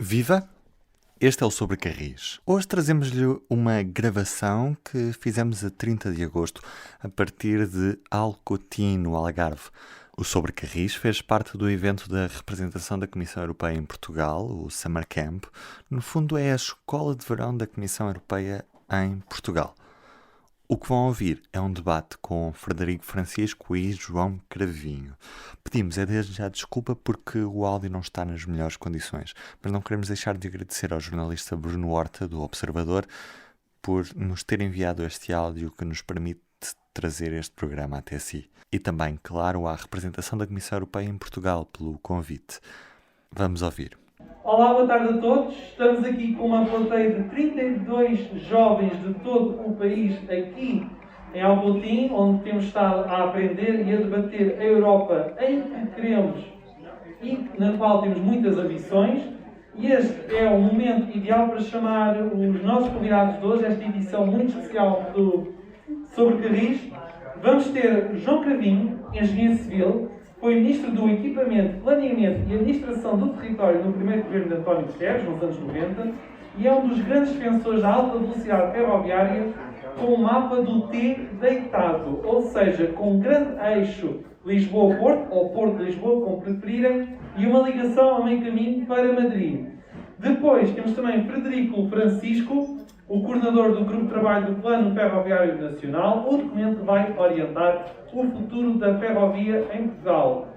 Viva! Este é o Sobre Carris. Hoje trazemos-lhe uma gravação que fizemos a 30 de agosto, a partir de Alcotim, no Algarve. O Sobre Carris fez parte do evento da representação da Comissão Europeia em Portugal, o Summer Camp. No fundo é a escola de verão da Comissão Europeia em Portugal. O que vão ouvir é um debate com Frederico Francisco e João Cravinho. Pedimos desde já desculpa porque o áudio não está nas melhores condições, mas não queremos deixar de agradecer ao jornalista Bruno Horta, do Observador, por nos ter enviado este áudio que nos permite trazer este programa até si. E também, claro, à representação da Comissão Europeia em Portugal pelo convite. Vamos ouvir. Olá, boa tarde a todos. Estamos aqui com uma plateia de 32 jovens de todo o país aqui em Alcotim, onde temos estado a aprender e a debater a Europa em que queremos e na qual temos muitas ambições. E este é o momento ideal para chamar os nossos convidados de hoje, esta edição muito especial do Sobre Carris. Vamos ter João Cravinho, engenheiro civil, foi Ministro do Equipamento, Planeamento e Administração do Território no primeiro governo de António Guterres, nos anos 90, e é um dos grandes defensores da alta velocidade ferroviária, com o mapa do T deitado, ou seja, com um grande eixo Lisboa-Porto, ou Porto de Lisboa, como preferirem, e uma ligação a meio caminho para Madrid. Depois temos também Frederico Francisco, o coordenador do Grupo de Trabalho do Plano Ferroviário Nacional, o documento que vai orientar o futuro da ferrovia em Portugal.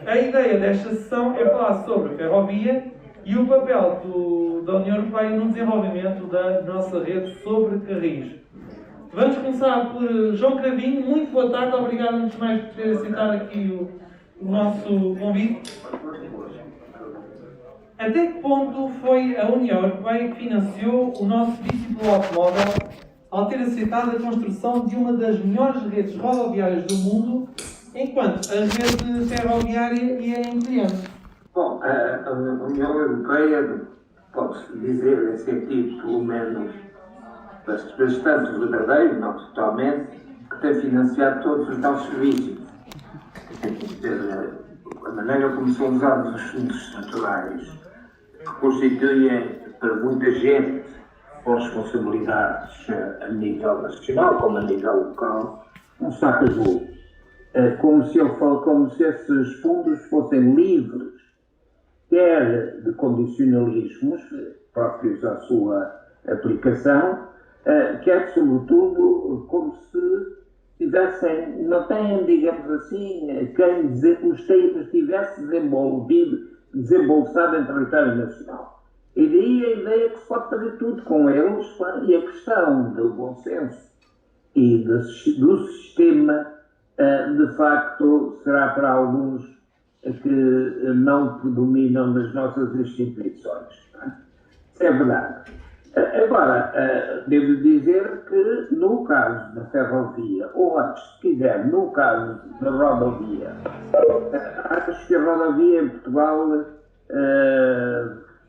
A ideia desta sessão é falar sobre a ferrovia e o papel da União Europeia no desenvolvimento da nossa rede sobre carris. Vamos começar por João Cravinho. Muito boa tarde, obrigado antes de mais por ter aceitado aqui o nosso convite. Até que ponto foi a União Europeia que financiou o nosso biciclo automóvel ao ter aceitado a construção de uma das melhores redes rodoviárias do mundo, enquanto a rede ferroviária ia em cliente? Bom, a União Europeia, pode-se dizer, em sentido pelo menos bastante verdadeiro, não totalmente, que tem financiado todos os nossos serviços. A maneira como são usados os fundos estruturais, que constituem para muita gente com responsabilidades a nível nacional como a nível local, um saco azul. Como se esses fundos fossem livres, quer de condicionalismos próprios à sua aplicação, quer, sobretudo, como se tivessem, não têm, digamos assim, quem os tivesse desembolsado em território nacional. E daí a ideia que se pode fazer tudo com eles, e a questão do bom senso e do sistema, de facto, será para alguns que não predominam nas nossas instituições. Isso é verdade. Agora, devo dizer que no caso da ferrovia, ou antes, se quiser, no caso da rodovia, acho que a rodovia em Portugal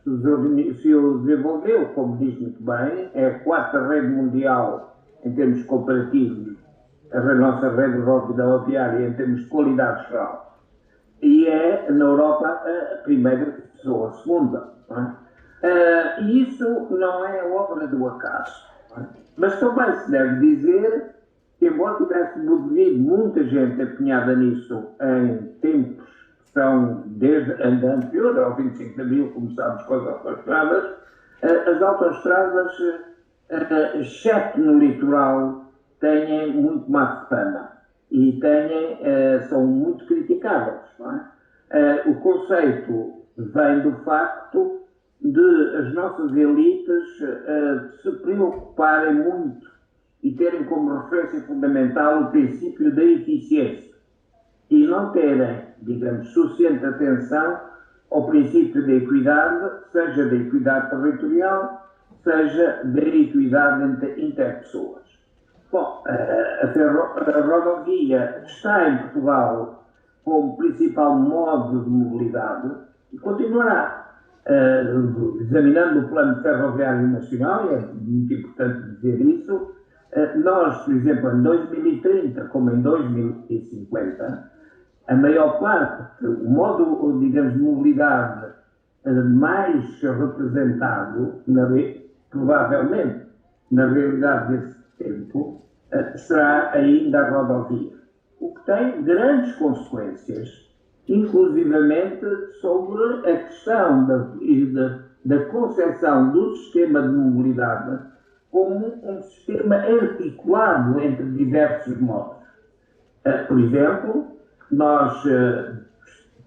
se desenvolveu, como diz muito bem, é a quarta rede mundial em termos comparativos, a nossa rede rodoviária em termos de qualidade geral, e é na Europa a primeira ou a segunda. Não é? E isso não é obra do acaso. Não é? Mas também se deve dizer que, embora tivesse havido muita gente empenhada nisso em tempos que são desde a anterior ao 25 de Abril, começámos com as autoestradas, exceto no litoral, têm muito má fama e são muito criticáveis. Não é? O conceito vem do facto de as nossas elites se preocuparem muito e terem como referência fundamental o princípio da eficiência e não terem, digamos, suficiente atenção ao princípio da equidade, seja da equidade territorial, seja da equidade entre interpessoas. Bom, a rodovia está em Portugal como principal modo de mobilidade e continuará. Examinando o Plano Ferroviário Nacional, é muito importante dizer isso, nós, por exemplo, em 2030, como em 2050, a maior parte, o modo, digamos, de mobilidade mais representado, provavelmente, na realidade desse tempo, será ainda a rodovia. O que tem grandes consequências, inclusivamente sobre a questão da concepção do sistema de mobilidade como um sistema articulado entre diversos modos. Por exemplo, nós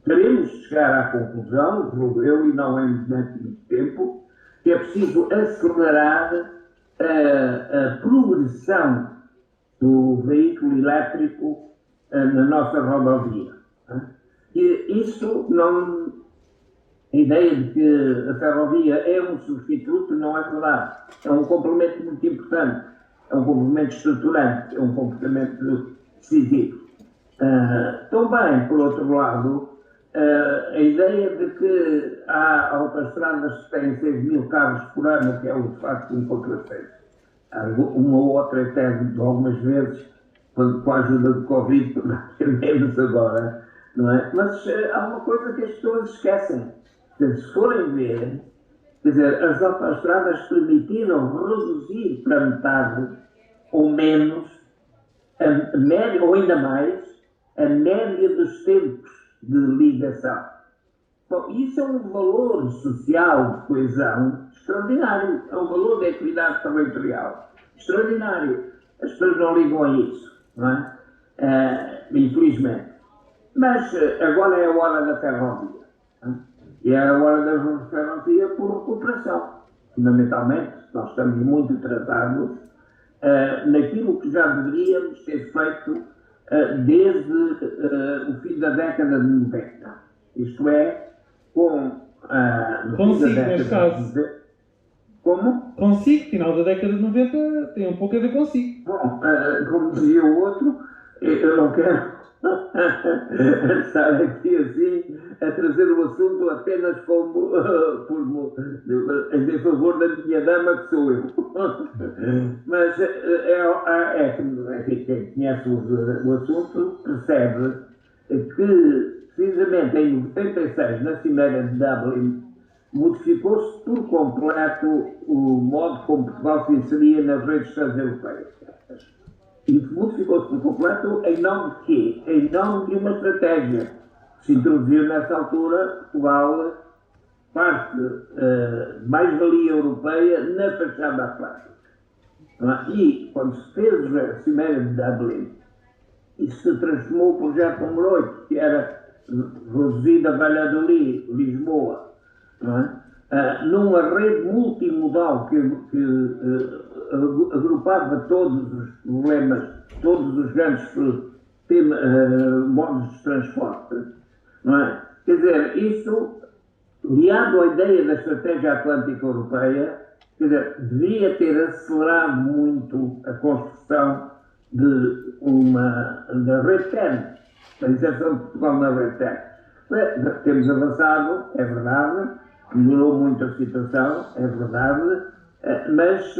teremos de chegar à conclusão, julgo eu, e não em muito tempo, que é preciso acelerar a progressão do veículo elétrico na nossa rodovia. E isso não... A ideia de que a ferrovia é um substituto não é verdade. É um complemento muito importante, é um complemento estruturante, é um complemento decisivo. Também, por outro lado, a ideia de que há autoestradas que têm 6 mil carros por ano, que é de facto um contrassenso. Uma ou outra até algumas vezes, com a ajuda do Covid, menos agora, não é? Mas há uma coisa que as pessoas esquecem. Se forem ver, quer dizer, as autoestradas permitiram reduzir para metade ou menos, a média, ou ainda mais, a média dos tempos de ligação. Bom, isso é um valor social de coesão extraordinário, é um valor de equidade territorial extraordinário. As pessoas não ligam a isso, não é? Infelizmente. Mas agora é a hora da ferrovia. E é a hora da ferrovia por recuperação. Fundamentalmente, nós estamos muito atrasados naquilo que já deveríamos ter feito desde o fim da década de 90. Isto é, Consigo, neste caso. Como? Consigo, final da década de 90 tem um pouco a ver consigo. Bom, como dizia o outro, eu não quero estar aqui assim a trazer o assunto apenas como em favor da minha dama, que sou eu. Mas quem conhece o assunto percebe que, precisamente em 96, na Cimeira de Dublin, modificou-se por completo o modo como Portugal se inseria nas redes transeuropeias. E modificou-se por completo em nome de quê? Em nome de uma estratégia que se introduziu nessa altura. Portugal parte mais-valia europeia na fachada atlântica. E quando se fez a Cimeira de Dublin, isso se transformou o projeto número 8, que era reduzida a Valladolid, Lisboa, numa rede multimodal que agrupava todos os problemas, todos os grandes modos de transporte. Não é? Quer dizer, isso, liado à ideia da estratégia atlântica europeia, quer dizer, devia ter acelerado muito a construção da rede TEN, da inserção de Portugal na rede TEN. Temos avançado, é verdade, melhorou muito a situação, é verdade, mas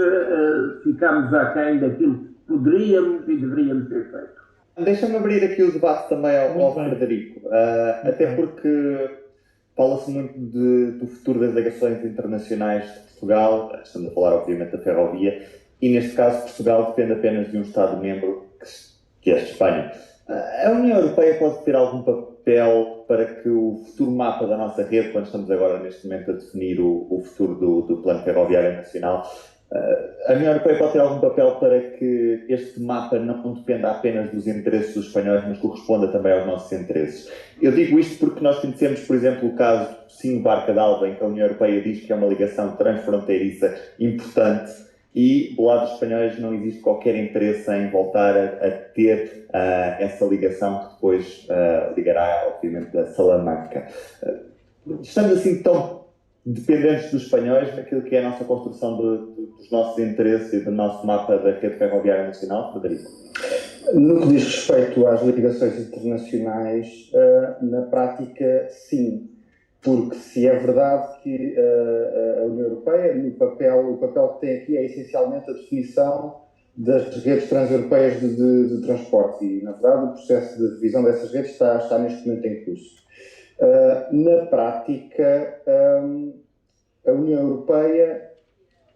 ficámos aquém daquilo que poderíamos e deveríamos ter feito. Deixa-me abrir aqui o debate também ao Frederico, até porque fala-se muito do futuro das ligações internacionais de Portugal, estamos a falar obviamente da ferrovia, e neste caso Portugal depende apenas de um Estado-membro, que é a Espanha. A União Europeia pode ter algum papel para que o futuro mapa da nossa rede, quando estamos agora neste momento a definir o futuro do Plano Ferroviário Nacional, a União Europeia pode ter algum papel para que este mapa não dependa apenas dos interesses dos espanhóis, mas corresponda também aos nossos interesses? Eu digo isto porque nós conhecemos, por exemplo, o caso do Sinho Barca d'Alva, em que a União Europeia diz que é uma ligação transfronteiriça importante, e do lado dos espanhóis não existe qualquer interesse em voltar a ter essa ligação que depois ligará, obviamente, a Salamanca. Estamos assim tão dependentes dos espanhóis naquilo que é a nossa construção dos nossos interesses e do nosso mapa da rede ferroviária nacional, Frederico? No que diz respeito às ligações internacionais, na prática, sim. Porque se é verdade que a União Europeia, o papel que tem aqui é essencialmente a definição das redes transeuropeias de transporte e, na verdade, o processo de revisão dessas redes está neste momento em curso. Na prática, a União Europeia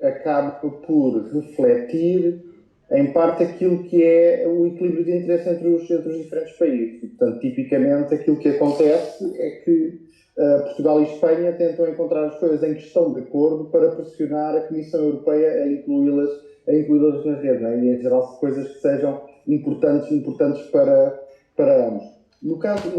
acaba por refletir, em parte, aquilo que é o equilíbrio de interesse entre os diferentes países. E, portanto, tipicamente, aquilo que acontece é que Portugal e Espanha tentam encontrar as coisas em que estão de acordo para pressionar a Comissão Europeia a incluí-las na rede, não é? E, em geral, coisas que sejam importantes para ambos. No caso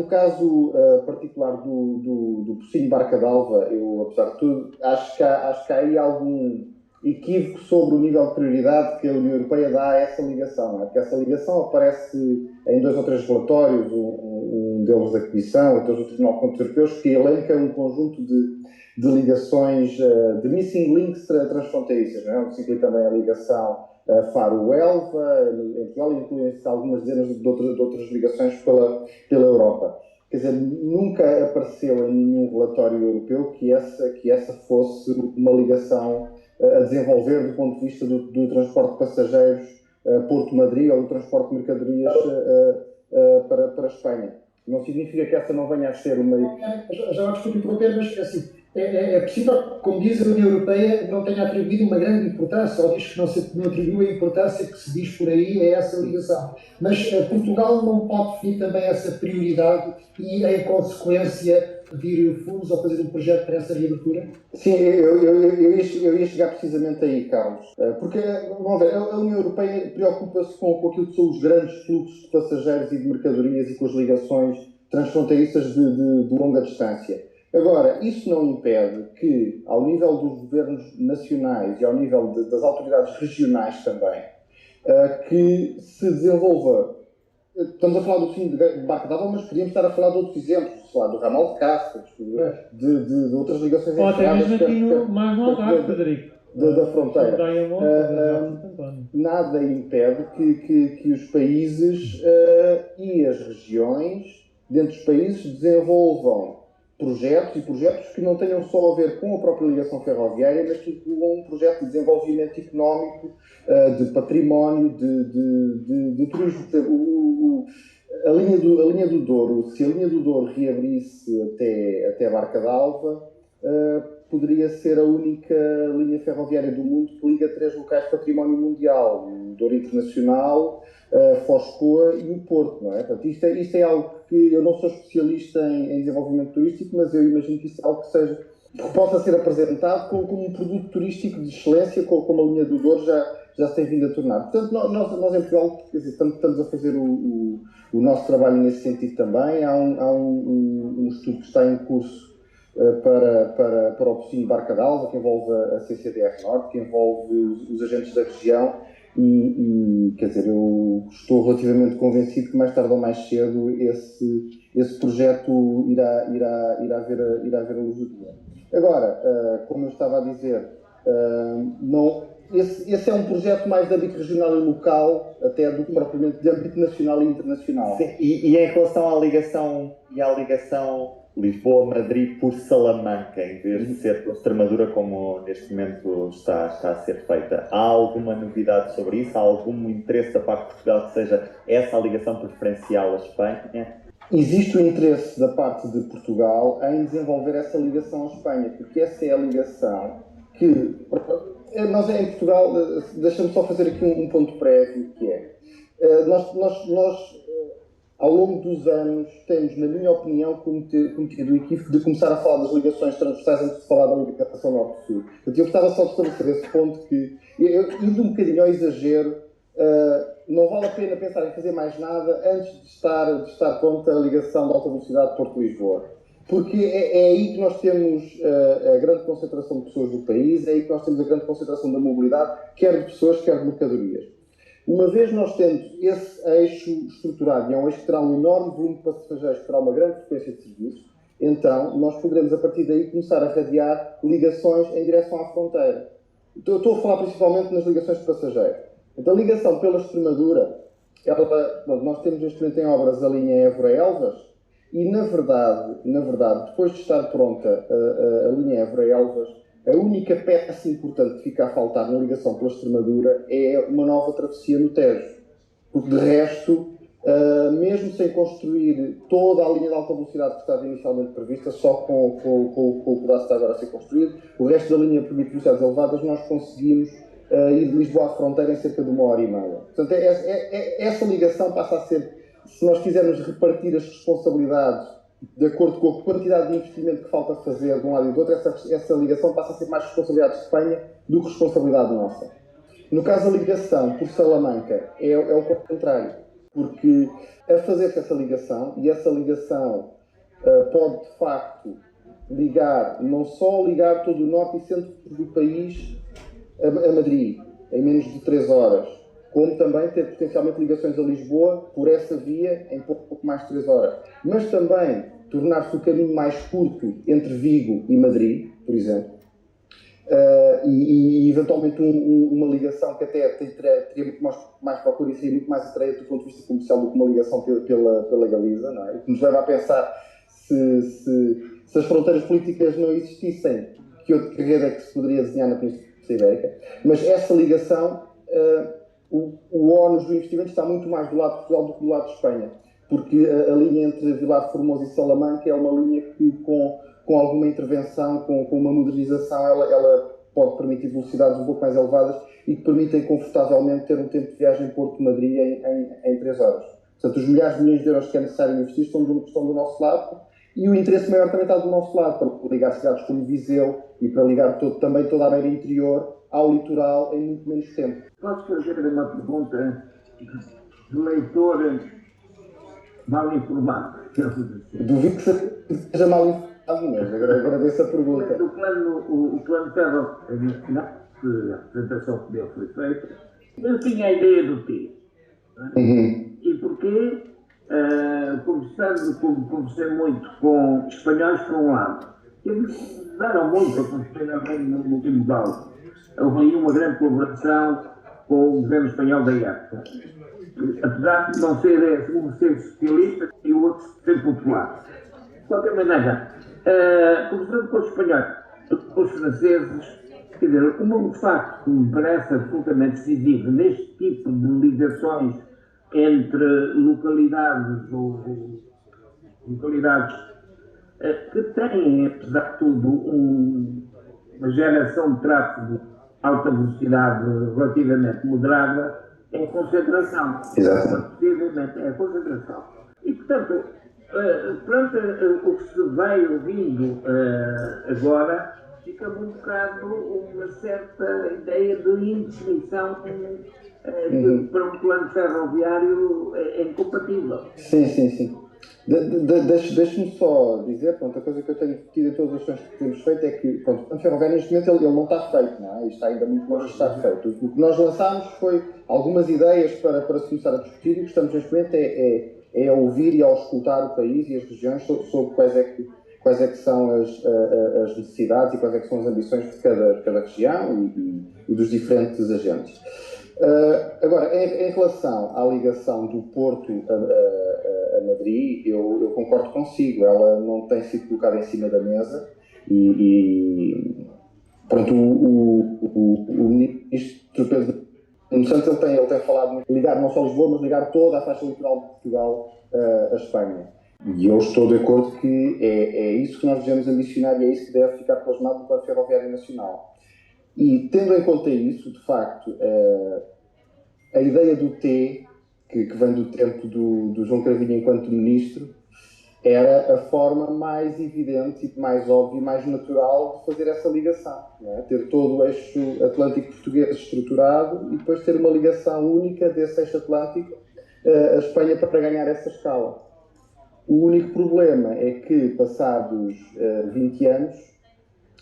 particular do Pocinho Barca d'Alva, eu, apesar de tudo, acho que há aí algum equívoco sobre o nível de prioridade que a União Europeia dá a essa ligação. Não é? Porque essa ligação aparece em 2 ou 3 relatórios, um deles da Comissão, outros do Tribunal de Contas Europeus, que elenca um conjunto de ligações, de missing links transfronteiriças. Não é? Se inclui também a ligação Faro-Elva, em Portugal, incluem-se algumas dezenas de outras ligações pela Europa. Quer dizer, nunca apareceu em nenhum relatório europeu que essa fosse uma ligação a desenvolver do ponto de vista do transporte de passageiros Porto-Madrid ou do transporte de mercadorias para a Espanha. Não significa que essa não venha a ser uma... Já vou desculpe interromper, mas assim, é possível, como diz a União Europeia, não tenha atribuído uma grande importância, ou diz que não atribuiu a importância que se diz por aí a essa ligação. Mas Portugal não pode definir também essa prioridade e, em consequência, pedir fundos ou fazer um projeto para essa reabertura? Sim, eu ia chegar precisamente aí, Carlos. Porque, vamos ver, a União Europeia preocupa-se com aquilo que são os grandes fluxos de passageiros e de mercadorias e com as ligações transfronteiriças de longa distância. Agora, isso não impede que, ao nível dos governos nacionais e ao nível das autoridades regionais também, que se desenvolva. Estamos a falar do fim de Barca d'Alva, mas podíamos estar a falar de outros exemplos, sei lá, do ramal de Cáceres, de outras ligações até mesmo aqui mais no Algarve, Frederico. Da fronteira. Nada impede que os países e as regiões dentro dos países desenvolvam projetos que não tenham só a ver com a própria ligação ferroviária, mas que incluam um projeto de desenvolvimento económico, de património, de turismo. A linha do Douro, se a linha do Douro reabrisse até Barca d'Alva, poderia ser a única linha ferroviária do mundo que liga 3 locais de património mundial, o Douro Internacional, Foz-Coa e o Porto, não é? Portanto, isto é algo que eu não sou especialista em desenvolvimento turístico, mas eu imagino que isso é algo que possa ser apresentado como um produto turístico de excelência, como a linha do Douro já se tem vindo a tornar. Portanto, nós em Portugal, quer dizer, estamos a fazer o nosso trabalho nesse sentido também. Há um estudo que está em curso para o Pocinho Barca d'Alva, que envolve a CCDR Norte, que envolve os agentes da região e quer dizer, eu estou relativamente convencido que mais tarde ou mais cedo esse projeto irá ver a luz do dia. Agora, como eu estava a dizer, esse é um projeto mais de âmbito regional e local, até do que propriamente de âmbito nacional e internacional. Sim, e em relação à ligação Lisboa-Madrid por Salamanca, em vez de ser por Extremadura, como neste momento está a ser feita. Há alguma novidade sobre isso? Há algum interesse da parte de Portugal que seja essa a ligação preferencial à Espanha? Existe o interesse da parte de Portugal em desenvolver essa ligação à Espanha, porque essa é a ligação que... Nós em Portugal, deixa-me só fazer aqui um ponto prévio, que é... Nós ao longo dos anos, temos, na minha opinião, cometido o equívoco de começar a falar das ligações transversais antes de falar da ligação norte-sul. Eu gostava só de estabelecer esse ponto que, indo um bocadinho ao exagero, não vale a pena pensar em fazer mais nada antes de estar pronta a ligação de alta velocidade Porto-Lisboa. Porque é aí que nós temos a grande concentração de pessoas do país, é aí que nós temos a grande concentração da mobilidade, quer de pessoas, quer de mercadorias. Uma vez nós tendo esse eixo estruturado, e é um eixo que terá um enorme volume de passageiros, que terá uma grande frequência de serviços, então nós poderemos, a partir daí, começar a radiar ligações em direção à fronteira. Estou a falar principalmente nas ligações de passageiros. Então, a ligação pela Extremadura, nós temos neste momento em obras a linha Évora-Elvas, e, na verdade, depois de estar pronta a linha Évora-Elvas, a única peça importante que fica a faltar na ligação pela Extremadura é uma nova travessia no Tejo. Porque, de resto, mesmo sem construir toda a linha de alta velocidade que estava inicialmente prevista, só com o pedaço que está agora a ser construído, o resto da linha permite velocidades elevadas, nós conseguimos ir de Lisboa à fronteira em cerca de 1h30. Portanto, essa ligação passa a ser, se nós quisermos repartir as responsabilidades de acordo com a quantidade de investimento que falta fazer de um lado e do outro, essa ligação passa a ser mais responsabilidade de Espanha do que responsabilidade nossa. No caso da ligação por Salamanca, é o contrário, porque a fazer essa ligação, e essa ligação pode de facto não só ligar todo o norte e centro do país a Madrid, em menos de 3 horas, como também ter potencialmente ligações a Lisboa por essa via em pouco mais de 3 horas. Mas também tornar-se o caminho mais curto entre Vigo e Madrid, por exemplo, e eventualmente uma ligação que até teria muito mais procura e seria muito mais atraente do ponto de vista comercial do que uma ligação pela Galiza, não é? O que nos leva a pensar se as fronteiras políticas não existissem, que outra carreira é que se poderia desenhar na Península Ibérica. Mas essa ligação, o ónus do investimento está muito mais do lado de Portugal do que do lado de Espanha, porque a linha entre Vilar de Formosa e Salamanca é uma linha que com alguma intervenção, com uma modernização, ela pode permitir velocidades um pouco mais elevadas e que permitem confortavelmente ter um tempo de viagem Porto-Madrid em 3 horas. Portanto, os milhares de milhões de euros que é necessário investir estão do nosso lado, e o interesse maior também está do nosso lado, para ligar cidades como Viseu e para ligar também toda a beira interior ao litoral em muito menos tempo. Posso fazer uma pergunta de leitor mal informado? Duvido que seja mal informado, mas agradeço a pergunta. O plano ferroviário, que a apresentação que dele foi feita, eu tinha a ideia do quê? E porquê? Conversei muito com espanhóis por um lado. Eles deram muito a construir no multimodal. Houve aí uma grande colaboração com o governo espanhol da época. Apesar de não ser um ser socialista e o outro ser popular. De qualquer maneira, conversando com os espanhóis, com os franceses, quer dizer, um facto que me parece absolutamente decisivo neste tipo de ligações entre localidades que têm, apesar de tudo, uma geração de tráfego de alta velocidade relativamente moderada, é a concentração. Possivelmente é a concentração. E, portanto, perante o que se vai ouvindo agora, fica-me um bocado uma certa ideia de indefinição que para um plano ferroviário é incompatível. Sim. Deixe-me só dizer, pronto, a coisa que eu tenho tido em todas as ações que temos feito é que, pronto, o plano ferroviário neste momento ele não está feito, não é? Está ainda muito longe de estar feito. O que nós lançámos foi algumas ideias para se começar a discutir, e o que estamos neste momento é a ouvir e a auscultar o país e as regiões sobre quais é que são as necessidades e quais é que são as ambições de cada região e dos diferentes agentes. Agora, em relação à ligação do Porto a Madrid, eu concordo consigo, ela não tem sido colocada em cima da mesa e pronto, o ministro Pedro Santos ele tem falado de ligar não só Lisboa, mas ligar toda a faixa litoral de Portugal a Espanha. E eu estou de acordo que é isso que nós devemos ambicionar e é isso que deve ficar plasmado no Plano Ferroviário Nacional. E, tendo em conta isso, de facto, a ideia do T, que vem do tempo do João Cravinho enquanto ministro, era a forma mais evidente e mais óbvia e mais natural de fazer essa ligação. Não é? Ter todo o eixo atlântico português estruturado e depois ter uma ligação única desse eixo atlântico a Espanha para ganhar essa escala. O único problema é que, passados 20 anos,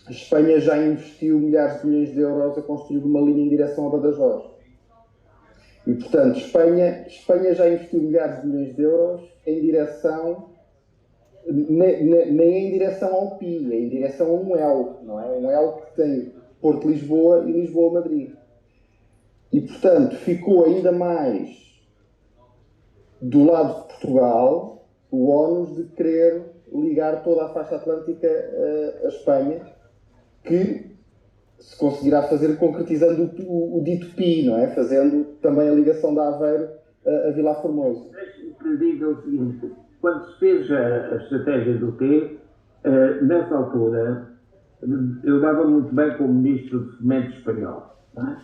a Espanha já investiu milhares de milhões de euros a construir uma linha em direção a Badajoz. E, portanto, Espanha já investiu milhares de milhões de euros em direção, nem em direção ao PI, é em direção a um L, não é? Um L que tem Porto-Lisboa e Lisboa-Madrid. E, portanto, ficou ainda mais do lado de Portugal o ónus de querer ligar toda a faixa atlântica a Espanha, que se conseguirá fazer concretizando o dito PI, não é? Fazendo também a ligação da Aveiro a Vilar Formoso. que lhe diga o seguinte: quando se fez a estratégia do T, nessa altura, eu dava muito bem como ministro de Fomento espanhol. Não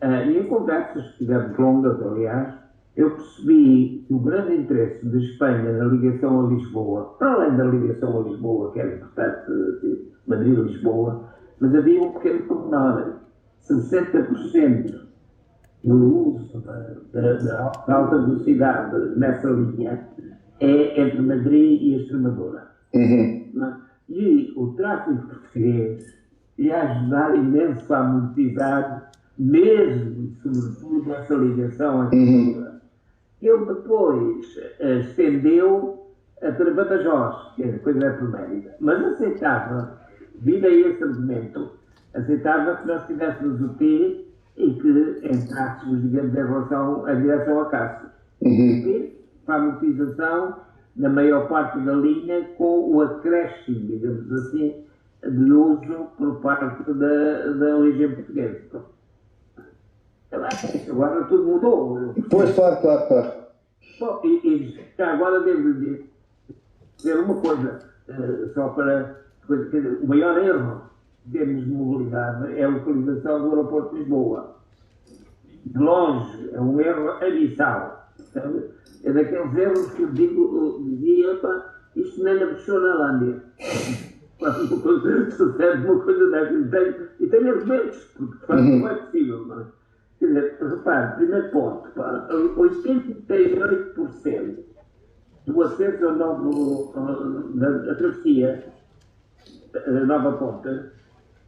é? E em conversas que tivemos longas, aliás, eu percebi o grande interesse de Espanha na ligação a Lisboa, para além da ligação a Lisboa, que era importante, Madrid-Lisboa, mas havia um pequeno pormenor: 60% do uso da alta velocidade nessa linha é entre Madrid e Extremadura. E o tráfego português ia ajudar imenso a amortizar, mesmo e sobretudo, essa ligação à Extremadura. Ele depois estendeu para Badajoz, que era coisa intermédia, mas aceitava, devido a esse argumento, aceitava que nós tivéssemos o T e que entrássemos, digamos, em direção a Cáceres. Para a amortização na maior parte da linha, com o acréscimo, digamos assim, de uso por parte da origem portuguesa. Agora tudo mudou. Pois, claro. Bom, e já agora devo dizer uma coisa, só para... O maior erro em termos de mobilidade é a localização do aeroporto de Lisboa. De longe, é um erro abissal. É daqueles erros que eu dizia, isto nem na Bechonalândia. Quando sucede uma coisa dessas, e tem argumentos, porque de facto não é possível. Não é? Quer dizer, repare, primeiro ponto, 88% do acesso ao novo, da travessia, a nova ponta,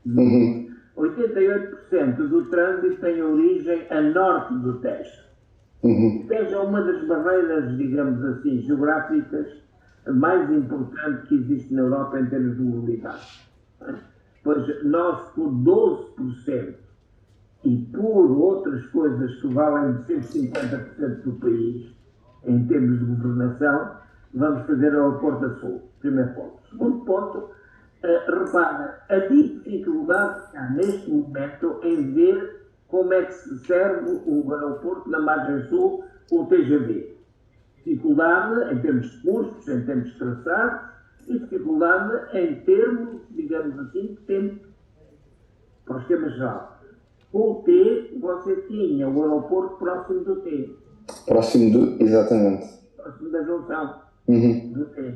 88% do trânsito tem origem a norte do Tejo. O Tejo é uma das barreiras, digamos assim, geográficas mais importantes que existe na Europa em termos de mobilidade. Pois nós, por 12% e por outras coisas que valem de 150% do país, em termos de governação, vamos fazer o aeroporto a sul. Primeiro ponto. Segundo ponto, repara, a dificuldade que há neste momento em ver como é que se serve o aeroporto na margem sul, o TGV. Dificuldade em termos de custos, em termos de traçado, e dificuldade em termos, digamos assim, de tempo para o esquema geral. Com o T, você tinha o aeroporto próximo do T. Exatamente. Próximo da junção do T.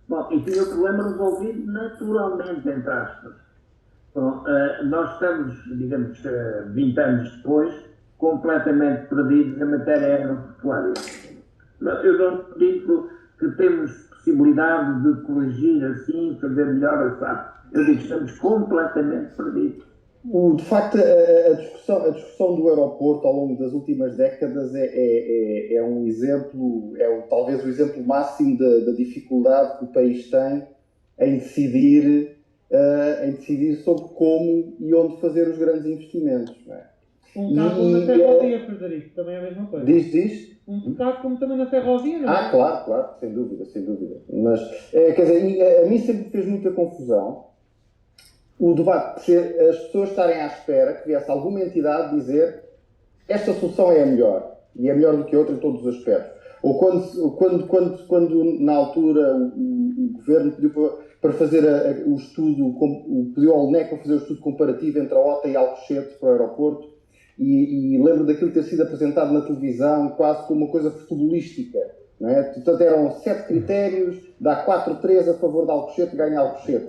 Bom, e tinha o problema resolvido naturalmente, entre aspas. Bom, nós estamos, digamos, 20 anos depois, completamente perdidos em matéria aeroportuária. Eu não digo que temos possibilidade de corrigir assim, fazer melhor, sabe? Eu digo que estamos completamente perdidos. De facto, a discussão do aeroporto ao longo das últimas décadas é um exemplo, talvez o exemplo máximo da dificuldade que o país tem em decidir sobre como e onde fazer os grandes investimentos. Não é? Um bocado como na ferrovia, Frederico, também é a mesma coisa. Diz? Um bocado como também na ferrovia, não é? Claro, sem dúvida. Mas, quer dizer, a mim sempre fez muita confusão o debate por ser as pessoas estarem à espera que viesse alguma entidade dizer esta solução é a melhor, e é melhor do que outra em todos os aspectos. Ou quando na altura o governo pediu para fazer o estudo, pediu ao NEC para fazer o estudo comparativo entre a OTA e Alcochete para o aeroporto, e lembro daquilo ter sido apresentado na televisão quase como uma coisa futebolística. Não é? Portanto, eram 7 critérios, dá 4-3 a favor de Alcochete, ganha Alcochete.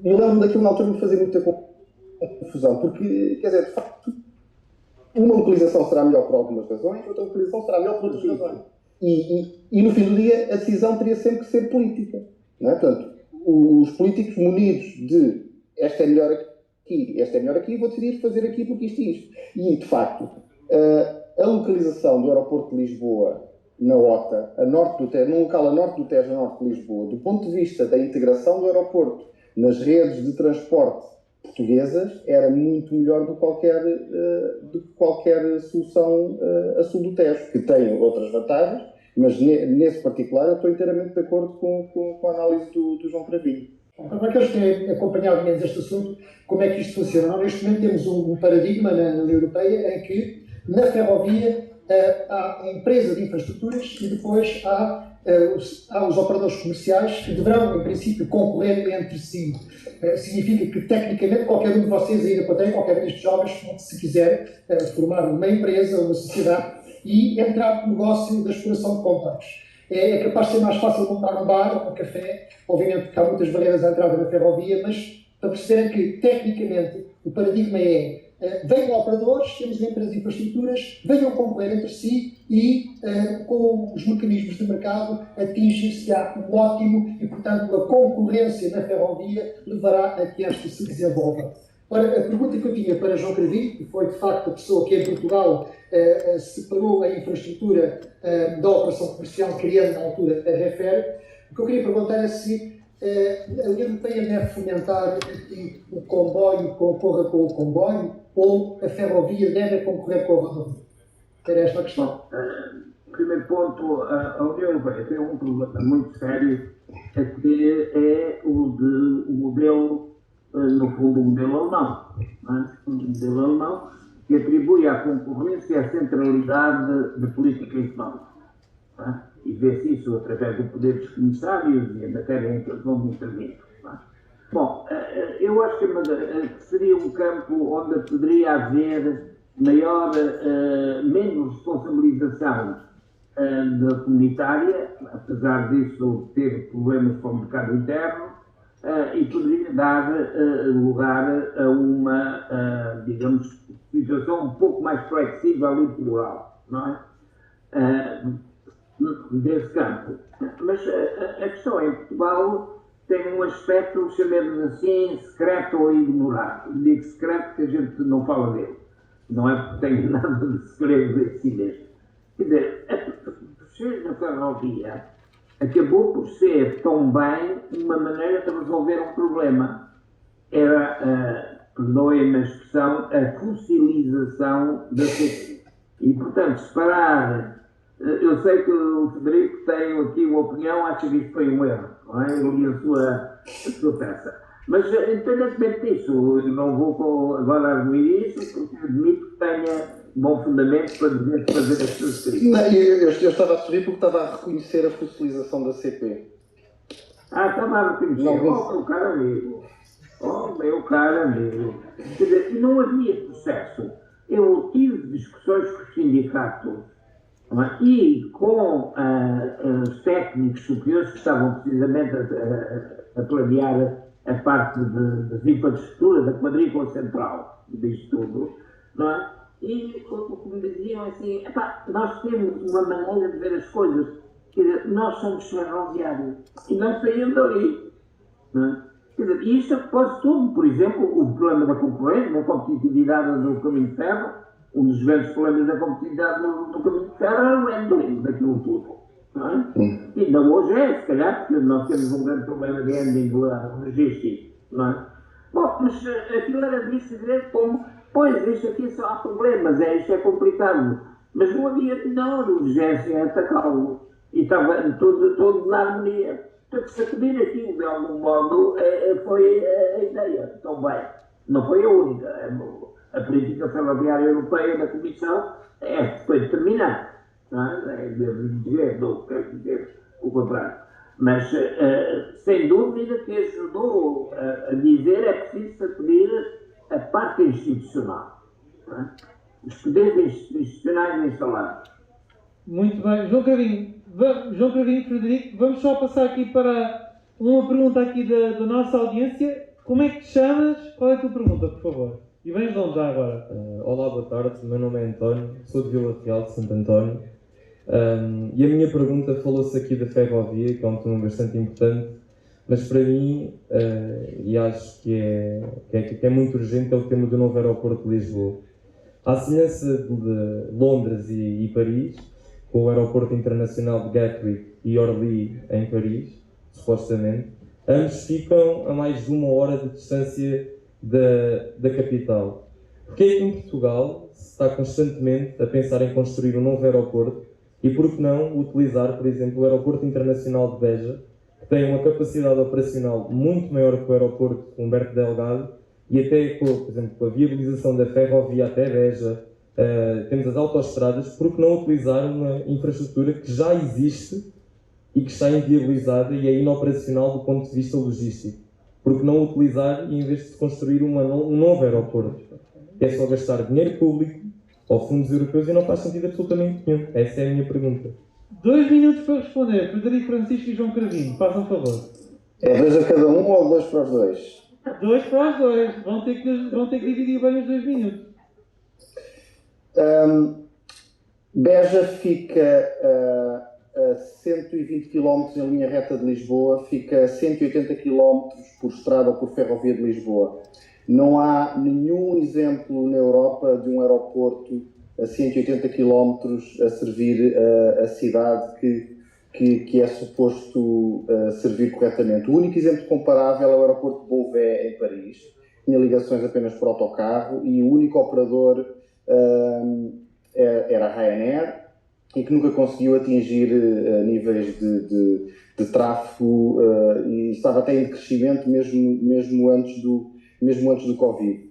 Eu lembro daquilo na altura me fazer muita confusão, porque, quer dizer, de facto, uma localização será melhor por algumas razões, outra localização será melhor por outras razões. E no fim do dia, a decisão teria sempre que ser política. Não é? Portanto, os políticos munidos de esta é melhor aqui, vou decidir fazer aqui porque isto e isto. E, de facto, a localização do aeroporto de Lisboa na OTA, num local a norte do Tejo, a norte de Lisboa, do ponto de vista da integração do aeroporto nas redes de transporte portuguesas, era muito melhor do que qualquer solução a sul do Tejo, que tem outras vantagens, mas nesse particular eu estou inteiramente de acordo com a análise do João Cravinho. Para aqueles que têm acompanhado menos este assunto, como é que isto funciona? Neste momento temos um paradigma na União Europeia em que, na ferrovia, há a empresa de infraestruturas e depois há os operadores comerciais que deverão, em princípio, concorrer entre si. Significa que, tecnicamente, qualquer um de vocês aí da plateia, qualquer um destes jovens, se quiser formar uma empresa, uma sociedade e entrar no negócio da exploração de companheiros. É capaz de ser mais fácil montar um bar ou um café, obviamente que há muitas barreiras à entrada na ferrovia, mas para perceberem que, tecnicamente, o paradigma é venham operadores, temos empresas de infraestruturas, venham concorrer entre si e, com os mecanismos de mercado, atingem-se um ótimo e, portanto, a concorrência na ferrovia levará a que esta se desenvolva. Ora, a pergunta que eu tinha para João Cravinho, que foi, de facto, a pessoa que em Portugal separou a infraestrutura da operação comercial, criando, na altura, a REFER, o que eu queria perguntar é se a União Europeia deve fomentar que o comboio concorra com o comboio ou a ferrovia deve concorrer com a rodovia? Era esta a questão. Primeiro ponto, a União Europeia tem um problema muito sério, que é o modelo, no fundo, o modelo alemão. O modelo alemão que atribui à concorrência a centralidade da política económica. E vê-se isso através do poder dos comissários e a matéria em que eles vão intervir. Bom, eu acho que seria um campo onde poderia haver menos responsabilização da comunitária, apesar disso ter problemas com o mercado interno, e poderia dar lugar a uma, digamos, situação um pouco mais flexível e plural, não é? Desse campo. Mas a questão é que Portugal tem um aspecto, chamemos assim, secreto ou ignorado. Digo secreto porque a gente não fala dele. Não é porque tem nada de segredo em si mesmo. Quer dizer, a processo da ferrovia acabou por ser tão bem uma maneira de resolver um problema. Era, perdoem-me a expressão, a fossilização da CP. E, portanto, separar. Eu sei que o Frederico tem aqui uma opinião, acha que isto foi um erro, não é? Eu li a sua peça. Mas, independentemente disso, eu não vou agora arguir isso, porque admito que tenha bom fundamento para dizer fazer as suas críticas. Eu estava a sorrir porque estava a reconhecer a fossilização da CP. Estava a reconhecer. Meu caro amigo. Meu caro amigo. Quer dizer, não havia processo. Eu tive discussões com os sindicatos e com os técnicos superiores que estavam precisamente a planear a parte das infraestruturas, da quadrícula central disto tudo, não é? E o que me diziam assim, nós temos uma maneira de ver as coisas, quer dizer, nós somos ferroviários e não saímos dali, não é? Quer dizer, e isto pode tudo, por exemplo, o problema da concorrência, da competitividade do caminho de ferro. Um dos grandes problemas da competitividade do caminho de ferro é o handling daquilo tudo. Não é? E ainda hoje se calhar, porque nós temos um grande problema de handling logístico. Não é? Bom, mas aquilo era visto como, pois, isto aqui só há problemas, isto é complicado. Mas não havia menor urgência em atacá-lo. E estava todo na harmonia. Portanto, sacudir aquilo de algum modo foi a ideia. Então, bem, não foi a única. A política ferroviária europeia da Comissão foi determinante. Não é? Quero dizer o contrário. Mas, sem dúvida, que ajudou a dizer é preciso sacudir a parte institucional. Não é? Os poderes institucionais instalados. Muito bem. João Cravinho, Frederico, vamos só passar aqui para uma pergunta aqui da nossa audiência. Como é que te chamas? Qual é a tua pergunta, por favor? E vens de onde já agora? Olá, boa tarde. Meu nome é António, sou de Vila Real de Santo António. E a minha pergunta falou-se aqui da ferrovia, que é um tema bastante importante, mas para mim, e acho que é muito urgente, é o tema do novo aeroporto de Lisboa. À semelhança de Londres e Paris, com o aeroporto internacional de Gatwick e Orly em Paris, supostamente, ambos ficam a mais de 1 hora de distância da capital. Porque é que em Portugal se está constantemente a pensar em construir um novo aeroporto e por que não utilizar, por exemplo, o aeroporto internacional de Beja, que tem uma capacidade operacional muito maior que o aeroporto Humberto Delgado e até, por exemplo, com a viabilização da ferrovia até Beja, temos as autoestradas, por que não utilizar uma infraestrutura que já existe e que está inviabilizada e é inoperacional do ponto de vista logístico? Por que não utilizar e em vez de construir um novo aeroporto? É só gastar dinheiro público ou fundos europeus e não faz sentido absolutamente nenhum. Essa é a minha pergunta. 2 minutos para responder. Frederico Francisco e João Cravinho, façam favor. É 2 a cada um ou 2 para os dois? 2 para os dois. Vão ter que dividir bem os 2 minutos. Beja fica a 120 km em linha reta de Lisboa, fica a 180 km por estrada ou por ferrovia de Lisboa. Não há nenhum exemplo na Europa de um aeroporto a 180 km a servir a cidade que é suposto servir corretamente. O único exemplo comparável é o aeroporto de Beauvais, em Paris. Tinha ligações apenas por autocarro e o único operador era a Ryanair, e que nunca conseguiu atingir níveis de tráfego e estava até em crescimento mesmo antes do Covid.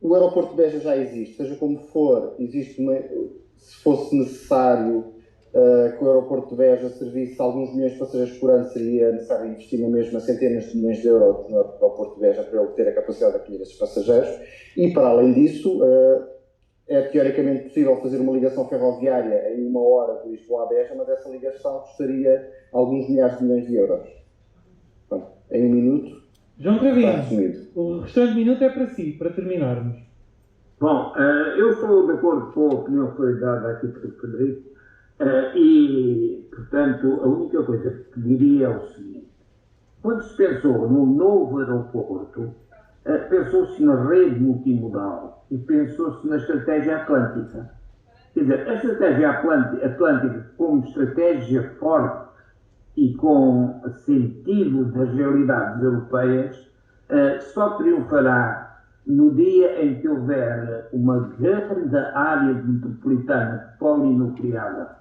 O aeroporto de Beja já existe, seja como for, se fosse necessário que o aeroporto de Beja servisse alguns milhões de passageiros por ano, seria necessário investir na mesma centenas de milhões de euros no aeroporto de Beja para ele ter a capacidade de acolher esses passageiros. E, para além disso, é teoricamente possível fazer uma ligação ferroviária em 1 hora de Lisboa a Beja, mas essa ligação custaria alguns milhares de milhões de euros. Pronto, em 1 minuto, João está Cravinho, resumido. o restante minuto é para si, para terminarmos. Bom, eu estou de acordo com a opinião que foi dada aqui pelo Frederico e, portanto, a única coisa que diria é o seguinte: quando se pensou no novo aeroporto, pensou-se na rede multimodal e pensou-se na estratégia atlântica. Quer dizer, a estratégia atlântica como estratégia forte e com sentido das realidades europeias só triunfará no dia em que houver uma grande área metropolitana polinucleada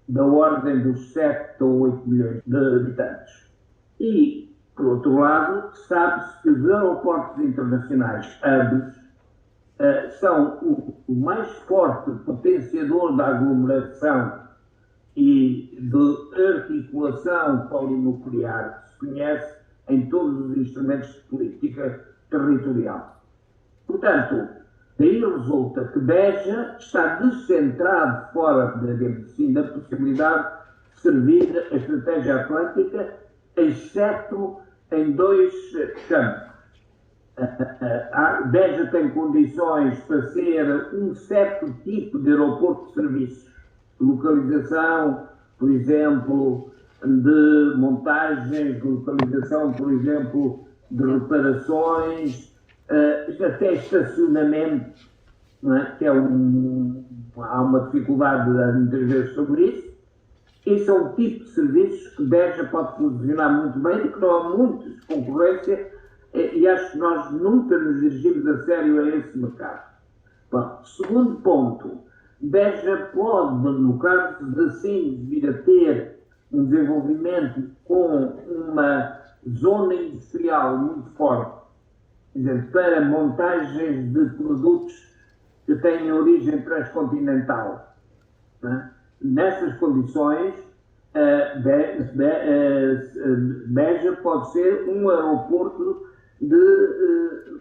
da ordem dos 7 ou 8 milhões de habitantes. E, por outro lado, sabe-se que os aeroportos internacionais, hubs, são o mais forte potenciador da aglomeração e de articulação polinuclear que se conhece em todos os instrumentos de política territorial. Portanto, daí resulta que Beja está descentrado fora, digamos assim, da possibilidade de servir a estratégia atlântica, exceto em 2 campos. Beja tem condições para ser um certo tipo de aeroporto de serviços. Localização, por exemplo, de montagens, localização, por exemplo, de reparações, até estacionamento, não é? Que há uma dificuldade muitas vezes sobre isso. Esse é um tipo de serviços que Beja pode funcionar muito bem e que não há muita concorrência, e acho que nós nunca nos dirigimos a sério a esse mercado. Bom, segundo ponto, Beja pode, no caso de sim vir a ter um desenvolvimento com uma zona industrial muito forte, quer dizer, para montagens de produtos que têm origem transcontinental, né? Nessas condições, Beja pode ser um aeroporto de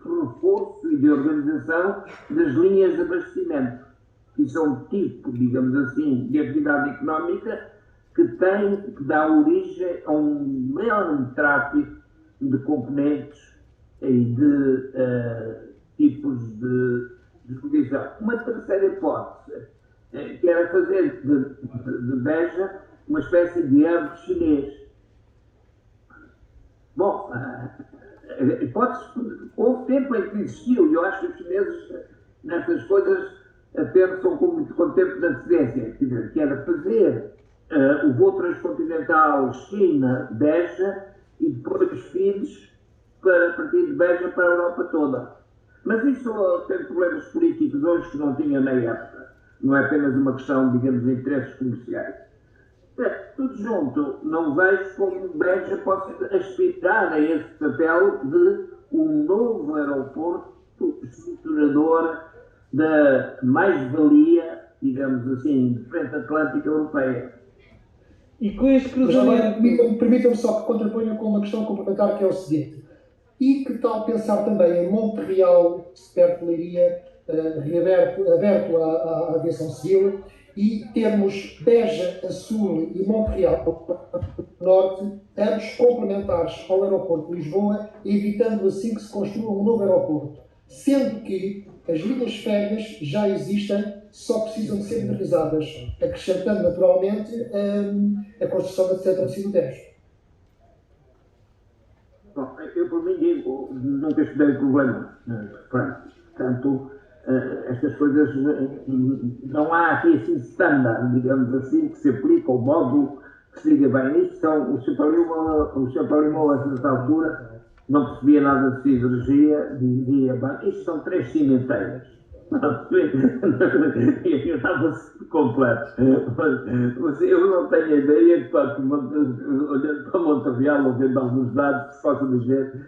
reforço e de organização das linhas de abastecimento, que são um tipo, digamos assim, de atividade económica que dá origem a um maior tráfego de componentes e de tipos de produção. Uma terceira hipótese, que era fazer de Beja uma espécie de hub chinês. Bom, houve tempo em que existiu, e eu acho que os chineses nestas coisas pensam com tempo de antecedência, quer dizer, que era fazer o voo transcontinental China-Beja e depois fins a partir de Beja para a Europa toda. Mas isso tem problemas políticos hoje que não tinha na época. Não é apenas uma questão, digamos, de interesses comerciais. Tudo junto, não vejo como Beja possa aspirar a esse papel de um novo aeroporto estruturador da mais-valia, digamos assim, de frente atlântica europeia. E com este Mas agora cruzamento... permitam-me só que contraponha com uma questão complementar, que é o seguinte: e que tal pensar também em Montreal, perto de Leiria, aberto à aviação civil, e termos Beja a sul e Montreal a norte, ambos complementares ao aeroporto de Lisboa, evitando assim que se construa um novo aeroporto, sendo que as linhas férreas já existem, só precisam de ser modernizadas, acrescentando naturalmente a construção da travessia do Tejo. Bom, eu por mim digo, nunca estudei problema. Portanto, estas coisas, não há aqui assim standard, digamos assim, que se aplica ao modo que se diga bem. Isto são, o Sr. Palimão, a certa altura, não percebia nada de siderurgia, dizia, bem, isto são 3 cimenteiras. E eu estava-se completo. Mas eu não tenho ideia de, olhando para Montreal, ou vendo alguns dados, que se possa dizer,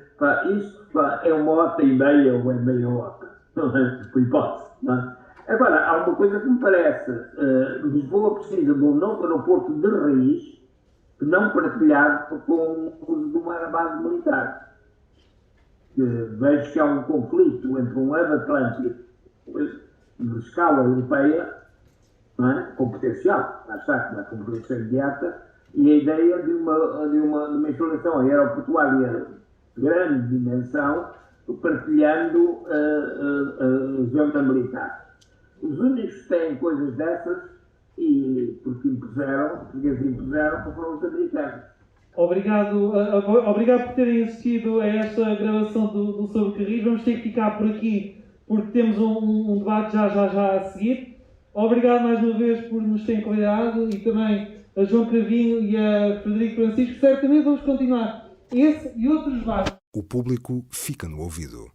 isto é uma hora e meia ou é meia hora. Não é? Por hipótese. Não é? Agora, há uma coisa que me parece: Lisboa precisa de um novo aeroporto de raiz, não partilhado com o uso de uma base militar. Vejo que há um conflito entre um hub atlântico de escala europeia, não é? Com potencial, lá está, na convergência imediata, e a ideia de uma instalação aeroportuária de grande dimensão, partilhando a zona militar. Os únicos que têm coisas dessas, e porque os portugueses impuseram, foram os americanos. Obrigado por terem assistido a esta gravação do Sobre Carris. Vamos ter que ficar por aqui, porque temos um debate já a seguir. Obrigado mais uma vez por nos terem convidado, e também a João Cravinho e a Frederico Francisco. Certamente vamos continuar esse e outros debates. O público fica no ouvido.